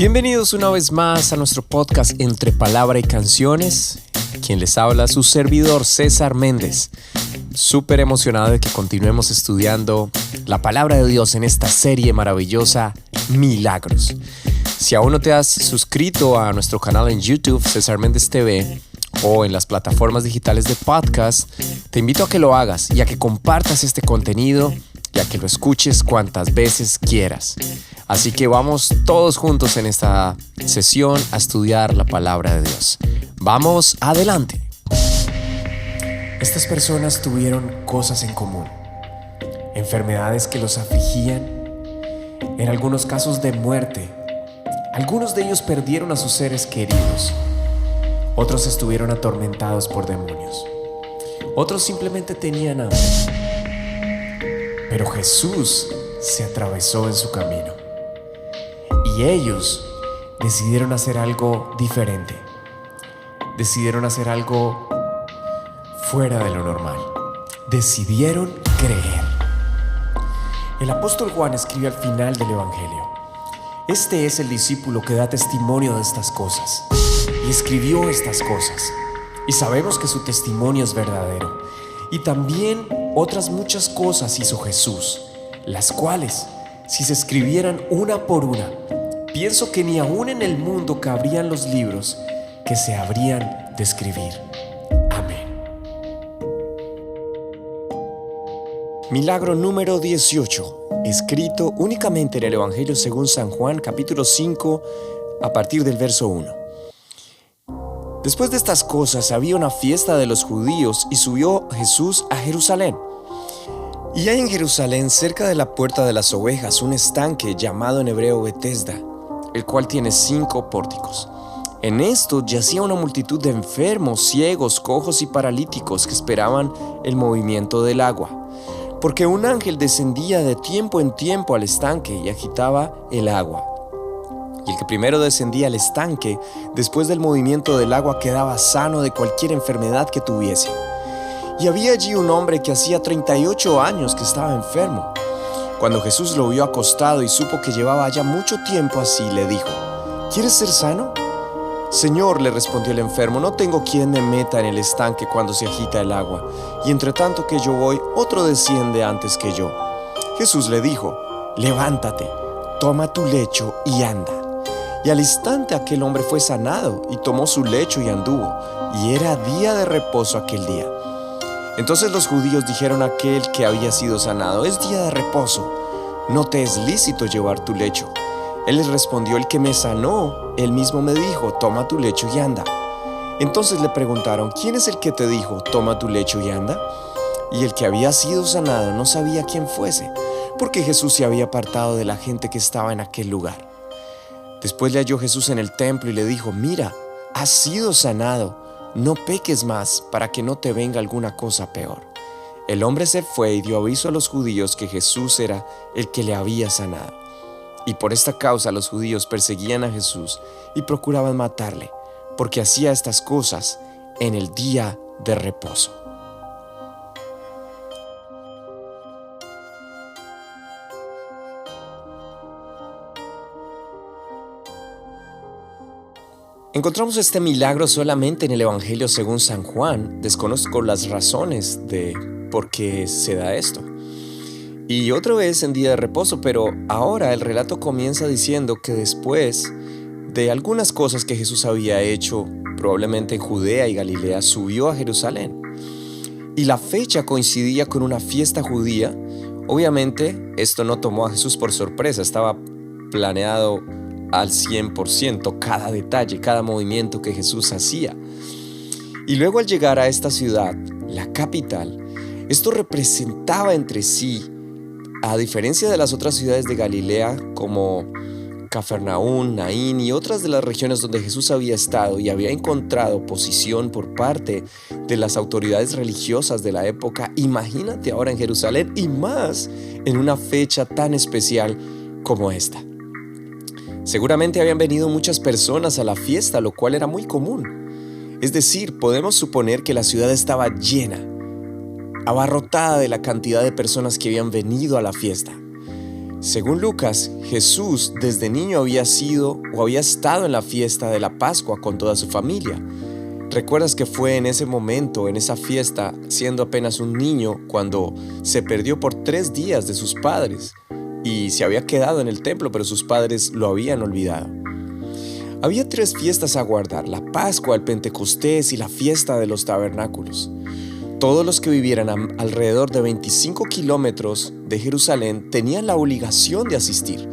Bienvenidos una vez más a nuestro podcast Entre Palabra y Canciones. Quien les habla, su servidor César Méndez. Súper emocionado de que continuemos estudiando la palabra de Dios en esta serie maravillosa, Milagros. Si aún no te has suscrito a nuestro canal en YouTube, César Méndez TV, o en las plataformas digitales de podcast, te invito a que lo hagas y a que compartas este contenido y a que lo escuches cuantas veces quieras. Así que vamos todos juntos en esta sesión a estudiar la palabra de Dios. ¡Vamos adelante! Estas personas tuvieron cosas en común. Enfermedades que los afligían, en algunos casos de muerte. Algunos de ellos perdieron a sus seres queridos. Otros estuvieron atormentados por demonios. Otros simplemente tenían hambre. Pero Jesús se atravesó en su camino. Y ellos decidieron hacer algo diferente. Decidieron hacer algo fuera de lo normal. Decidieron creer. El apóstol Juan escribe al final del Evangelio: este es el discípulo que da testimonio de estas cosas. Y escribió estas cosas. Y sabemos que su testimonio es verdadero. Y también otras muchas cosas hizo Jesús, las cuales, si se escribieran una por una, pienso que ni aún en el mundo cabrían los libros que se habrían de escribir. Amén. Milagro número 18, escrito únicamente en el Evangelio según San Juan, capítulo 5, a partir del verso 1. Después de estas cosas había una fiesta de los judíos y subió Jesús a Jerusalén. Y hay en Jerusalén, cerca de la puerta de las ovejas, un estanque llamado en hebreo Betesda, el cual tiene 5 pórticos. En esto yacía una multitud de enfermos, ciegos, cojos y paralíticos que esperaban el movimiento del agua. Porque un ángel descendía de tiempo en tiempo al estanque y agitaba el agua. Y el que primero descendía al estanque, después del movimiento del agua, quedaba sano de cualquier enfermedad que tuviese. Y había allí un hombre que hacía 38 años que estaba enfermo. Cuando Jesús lo vio acostado y supo que llevaba ya mucho tiempo así, le dijo: ¿quieres ser sano? Señor, le respondió el enfermo, no tengo quien me meta en el estanque cuando se agita el agua, y entre tanto que yo voy, otro desciende antes que yo. Jesús le dijo: levántate, toma tu lecho y anda. Y al instante aquel hombre fue sanado y tomó su lecho y anduvo, y era día de reposo aquel día. Entonces los judíos dijeron a aquel que había sido sanado: es día de reposo, no te es lícito llevar tu lecho. Él les respondió: el que me sanó, él mismo me dijo, toma tu lecho y anda. Entonces le preguntaron: ¿quién es el que te dijo, toma tu lecho y anda? Y el que había sido sanado no sabía quién fuese, porque Jesús se había apartado de la gente que estaba en aquel lugar. Después le halló Jesús en el templo y le dijo: mira, has sido sanado, no peques más para que no te venga alguna cosa peor. El hombre se fue y dio aviso a los judíos que Jesús era el que le había sanado. Y por esta causa los judíos perseguían a Jesús y procuraban matarle, porque hacía estas cosas en el día de reposo. Encontramos este milagro solamente en el Evangelio según San Juan. Desconozco las razones de por qué se da esto. Y otra vez en día de reposo, pero ahora el relato comienza diciendo que después de algunas cosas que Jesús había hecho, probablemente en Judea y Galilea, subió a Jerusalén. Y la fecha coincidía con una fiesta judía. Obviamente esto no tomó a Jesús por sorpresa, estaba planeado al 100%, cada detalle, cada movimiento que Jesús hacía. Y luego al llegar a esta ciudad, la capital, esto representaba entre sí, a diferencia de las otras ciudades de Galilea como Cafarnaún, Naín y otras de las regiones donde Jesús había estado y había encontrado oposición por parte de las autoridades religiosas de la época, imagínate ahora en Jerusalén y más en una fecha tan especial como esta. Seguramente habían venido muchas personas a la fiesta, lo cual era muy común. Es decir, podemos suponer que la ciudad estaba llena, abarrotada de la cantidad de personas que habían venido a la fiesta. Según Lucas, Jesús desde niño había estado en la fiesta de la Pascua con toda su familia. ¿Recuerdas que fue en ese momento, en esa fiesta, siendo apenas un niño, cuando se perdió por 3 días de sus padres y se había quedado en el templo, pero sus padres lo habían olvidado? Había 3 fiestas a guardar: la Pascua, el Pentecostés y la fiesta de los tabernáculos. Todos los que vivieran alrededor de 25 kilómetros de Jerusalén tenían la obligación de asistir.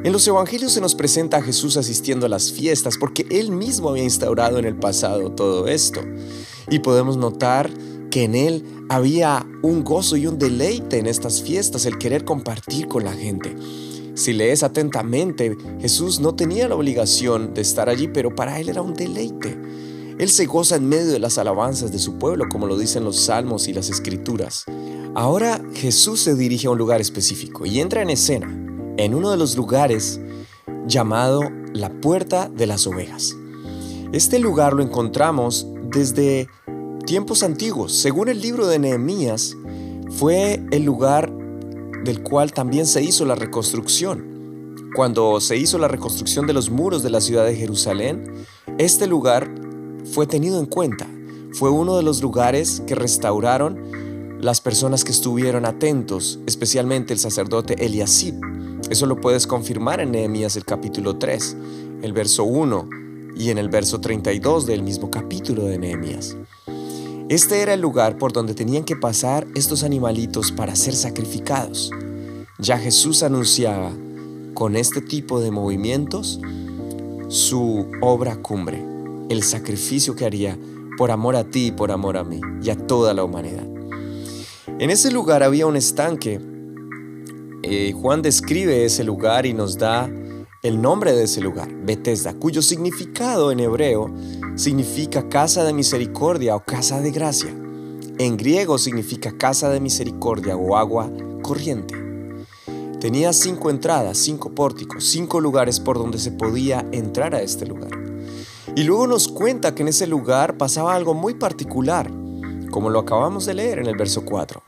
En los evangelios se nos presenta a Jesús asistiendo a las fiestas porque Él mismo había instaurado en el pasado todo esto. Y podemos notar que en Él había un gozo y un deleite en estas fiestas, el querer compartir con la gente. Si lees atentamente, Jesús no tenía la obligación de estar allí, pero para Él era un deleite. Él se goza en medio de las alabanzas de su pueblo, como lo dicen los salmos y las escrituras. Ahora Jesús se dirige a un lugar específico y entra en escena, en uno de los lugares llamado la Puerta de las Ovejas. Este lugar lo encontramos desde tiempos antiguos. Según el libro de Nehemías, fue el lugar del cual también se hizo la reconstrucción. Cuando se hizo la reconstrucción de los muros de la ciudad de Jerusalén, este lugar fue tenido en cuenta. Fue uno de los lugares que restauraron las personas que estuvieron atentos, especialmente el sacerdote Eliasib. Eso lo puedes confirmar en Nehemías el capítulo 3, el verso 1 y en el verso 32 del mismo capítulo de Nehemías. Este era el lugar por donde tenían que pasar estos animalitos para ser sacrificados. Ya Jesús anunciaba con este tipo de movimientos su obra cumbre, el sacrificio que haría por amor a ti y por amor a mí y a toda la humanidad. En ese lugar había un estanque. Juan describe ese lugar y nos da el nombre de ese lugar, Betesda, cuyo significado en hebreo significa casa de misericordia o casa de gracia. En griego significa casa de misericordia o agua corriente. Tenía 5 entradas, 5 pórticos, 5 lugares por donde se podía entrar a este lugar. Y luego nos cuenta que en ese lugar pasaba algo muy particular, como lo acabamos de leer en el verso 4,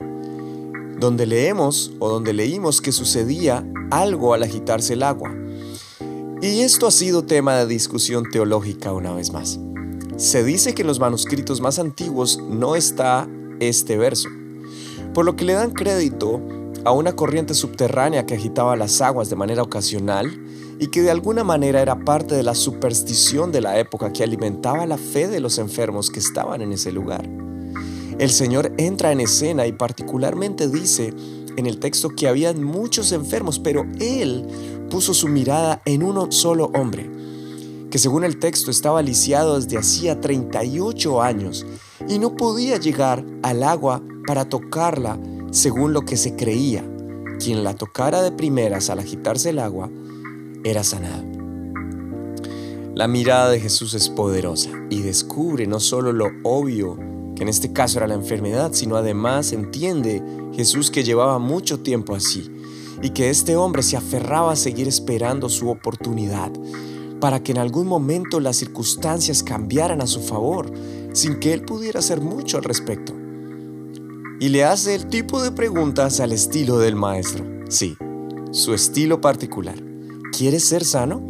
donde leímos que sucedía algo al agitarse el agua. Y esto ha sido tema de discusión teológica una vez más. Se dice que en los manuscritos más antiguos no está este verso, por lo que le dan crédito a una corriente subterránea que agitaba las aguas de manera ocasional y que de alguna manera era parte de la superstición de la época que alimentaba la fe de los enfermos que estaban en ese lugar. El Señor entra en escena y particularmente dice en el texto que habían muchos enfermos, pero Él puso su mirada en uno solo hombre, que según el texto estaba lisiado desde hacía 38 años y no podía llegar al agua para tocarla según lo que se creía. Quien la tocara de primeras al agitarse el agua era sanado. La mirada de Jesús es poderosa y descubre no solo lo obvio, que en este caso era la enfermedad, sino además entiende Jesús que llevaba mucho tiempo así y que este hombre se aferraba a seguir esperando su oportunidad para que en algún momento las circunstancias cambiaran a su favor sin que él pudiera hacer mucho al respecto. Y le hace el tipo de preguntas al estilo del maestro. Sí, su estilo particular. ¿Quieres ser sano?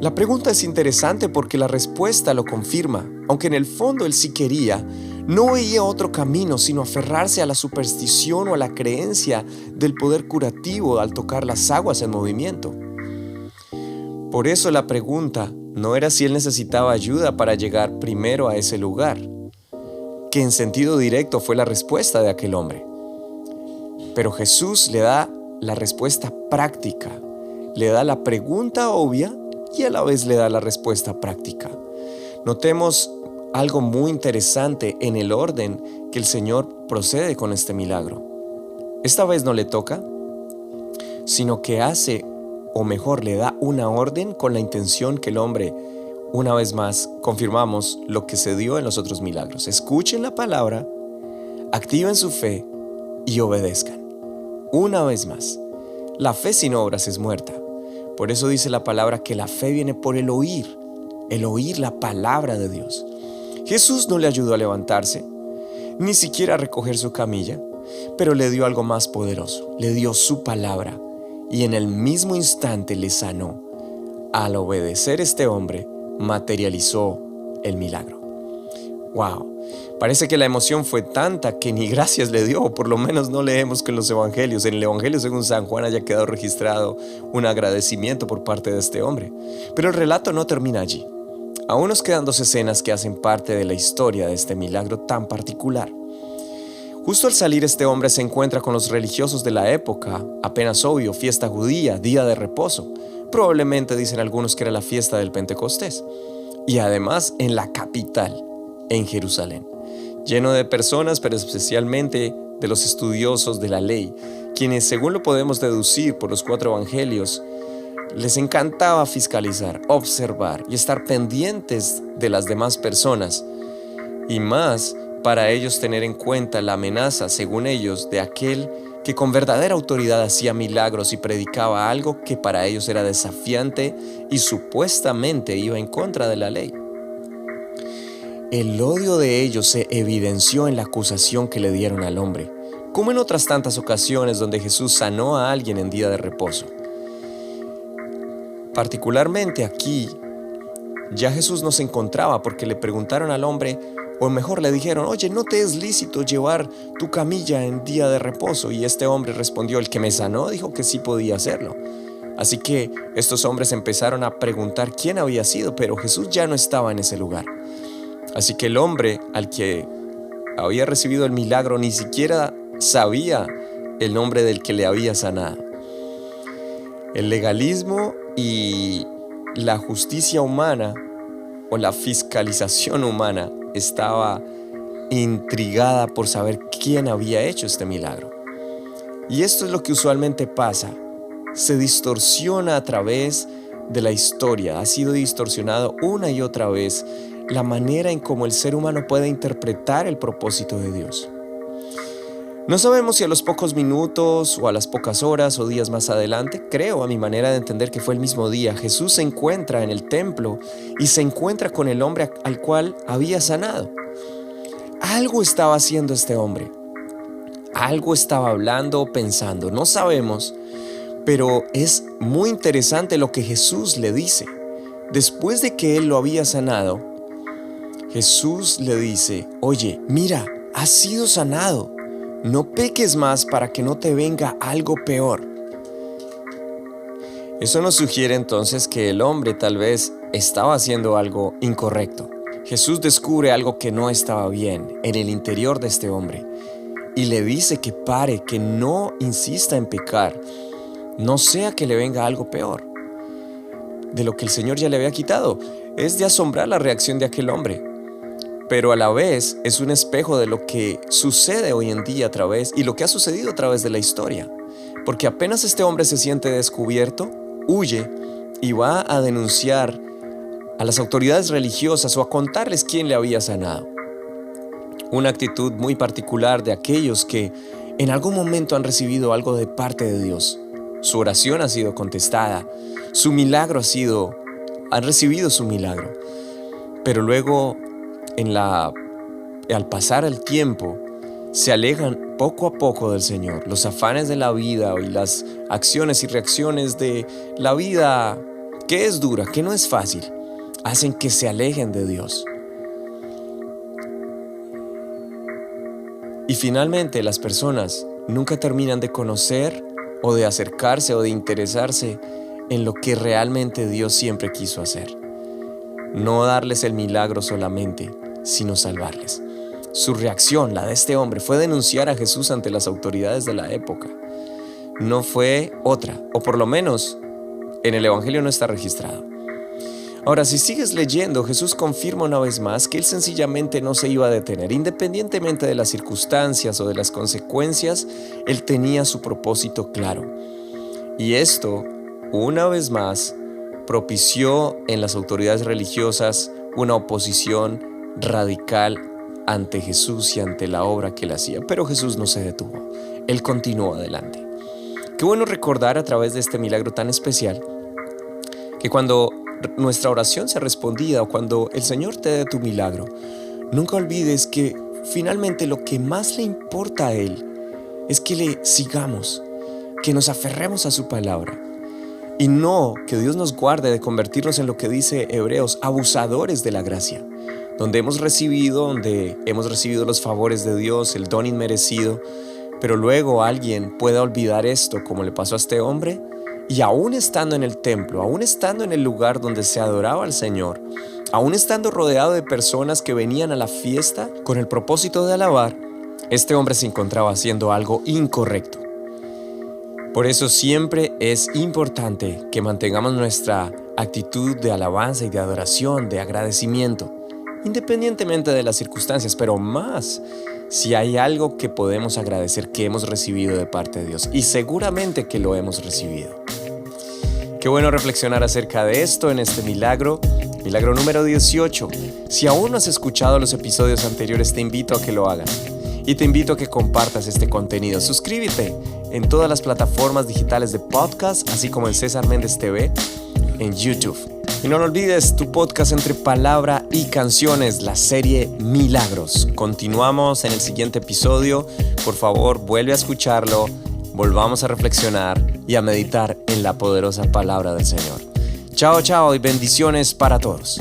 La pregunta es interesante porque la respuesta lo confirma, aunque en el fondo él sí quería, no veía otro camino sino aferrarse a la superstición o a la creencia del poder curativo al tocar las aguas en movimiento. Por eso la pregunta no era si él necesitaba ayuda para llegar primero a ese lugar, que en sentido directo fue la respuesta de aquel hombre. Pero Jesús le da la respuesta práctica, le da la pregunta obvia y a la vez le da la respuesta práctica. Notemos algo muy interesante en el orden que el Señor procede con este milagro. Esta vez no le toca, sino que hace, o mejor, le da una orden con la intención que el hombre, una vez más, confirmamos lo que se dio en los otros milagros. Escuchen la palabra, activen su fe y obedezcan. Una vez más, la fe sin obras es muerta. Por eso dice la palabra que la fe viene por el oír la palabra de Dios. Jesús no le ayudó a levantarse, ni siquiera a recoger su camilla, pero le dio algo más poderoso, le dio su palabra, y en el mismo instante le sanó. Al obedecer este hombre, materializó el milagro. ¡Wow! Parece que la emoción fue tanta que ni gracias le dio, o por lo menos no leemos que en los evangelios, en el evangelio según San Juan, haya quedado registrado un agradecimiento por parte de este hombre. Pero el relato no termina allí. Aún nos quedan 2 escenas que hacen parte de la historia de este milagro tan particular. Justo al salir este hombre se encuentra con los religiosos de la época, apenas obvio, fiesta judía, día de reposo. Probablemente dicen algunos que era la fiesta del Pentecostés. Y además en la capital, en Jerusalén, lleno de personas, pero especialmente de los estudiosos de la ley, quienes, según lo podemos deducir por los 4 evangelios, les encantaba fiscalizar, observar y estar pendientes de las demás personas, y más para ellos tener en cuenta la amenaza, según ellos, de aquel que con verdadera autoridad hacía milagros y predicaba algo que para ellos era desafiante y supuestamente iba en contra de la ley. El odio de ellos se evidenció en la acusación que le dieron al hombre, como en otras tantas ocasiones donde Jesús sanó a alguien en día de reposo. Particularmente aquí, ya Jesús no se encontraba porque le preguntaron al hombre, o mejor le dijeron, oye, ¿no te es lícito llevar tu camilla en día de reposo? Y este hombre respondió, el que me sanó dijo que sí podía hacerlo. Así que estos hombres empezaron a preguntar quién había sido, pero Jesús ya no estaba en ese lugar. Así que el hombre al que había recibido el milagro ni siquiera sabía el nombre del que le había sanado. El legalismo y la justicia humana o la fiscalización humana estaba intrigada por saber quién había hecho este milagro. Y esto es lo que usualmente pasa. Se distorsiona a través de la historia. Ha sido distorsionado una y otra vez la manera en cómo el ser humano puede interpretar el propósito de Dios. No sabemos si a los pocos minutos o a las pocas horas o días más adelante, creo a mi manera de entender que fue el mismo día, Jesús se encuentra en el templo y se encuentra con el hombre al cual había sanado. Algo estaba haciendo este hombre, algo estaba hablando o pensando, no sabemos, pero es muy interesante lo que Jesús le dice. Después de que él lo había sanado, Jesús le dice, oye, mira, has sido sanado. No peques más para que no te venga algo peor. Eso nos sugiere entonces que el hombre tal vez estaba haciendo algo incorrecto. Jesús descubre algo que no estaba bien en el interior de este hombre y le dice que pare, que no insista en pecar, no sea que le venga algo peor de lo que el Señor ya le había quitado. Es de asombrar la reacción de aquel hombre, pero a la vez es un espejo de lo que sucede hoy en día a través y lo que ha sucedido a través de la historia. Porque apenas este hombre se siente descubierto, huye y va a denunciar a las autoridades religiosas o a contarles quién le había sanado. Una actitud muy particular de aquellos que en algún momento han recibido algo de parte de Dios. Su oración ha sido contestada, su milagro han recibido su milagro. Pero luego, al pasar el tiempo, se alejan poco a poco del Señor. Los afanes de la vida y las acciones y reacciones de la vida, que es dura, que no es fácil, hacen que se alejen de Dios. Y finalmente las personas nunca terminan de conocer o de acercarse o de interesarse en lo que realmente Dios siempre quiso hacer. No darles el milagro solamente, sino salvarles. Su reacción, la de este hombre, fue denunciar a Jesús ante las autoridades de la época. No fue otra, o por lo menos en el Evangelio no está registrado. Ahora, si sigues leyendo, Jesús confirma una vez más que Él sencillamente no se iba a detener. Independientemente de las circunstancias o de las consecuencias, Él tenía su propósito claro. Y esto, una vez más, propició en las autoridades religiosas una oposición radical ante Jesús y ante la obra que Él hacía. Pero Jesús no se detuvo. Él continuó adelante. Qué bueno recordar a través de este milagro tan especial que cuando nuestra oración sea respondida o cuando el Señor te dé tu milagro, nunca olvides que finalmente lo que más le importa a Él es que le sigamos. que nos aferremos a su palabra. Y no que Dios nos guarde de convertirnos en lo que dice Hebreos, abusadores de la gracia, donde hemos recibido los favores de Dios, el don inmerecido, pero luego alguien pueda olvidar esto como le pasó a este hombre, y aún estando en el templo, aún estando en el lugar donde se adoraba al Señor, aún estando rodeado de personas que venían a la fiesta con el propósito de alabar, este hombre se encontraba haciendo algo incorrecto. Por eso siempre es importante que mantengamos nuestra actitud de alabanza y de adoración, de agradecimiento, independientemente de las circunstancias, pero más si hay algo que podemos agradecer que hemos recibido de parte de Dios, y seguramente que lo hemos recibido. Qué bueno reflexionar acerca de esto en este milagro número 18. Si aún no has escuchado los episodios anteriores, te invito a que lo hagas. Y te invito a que compartas este contenido. Suscríbete en todas las plataformas digitales de podcast, así como en César Méndez TV en YouTube. Y no lo olvides, tu podcast entre palabra y canciones, la serie Milagros. Continuamos en el siguiente episodio. Por favor, vuelve a escucharlo, volvamos a reflexionar y a meditar en la poderosa palabra del Señor. Chao, chao y bendiciones para todos.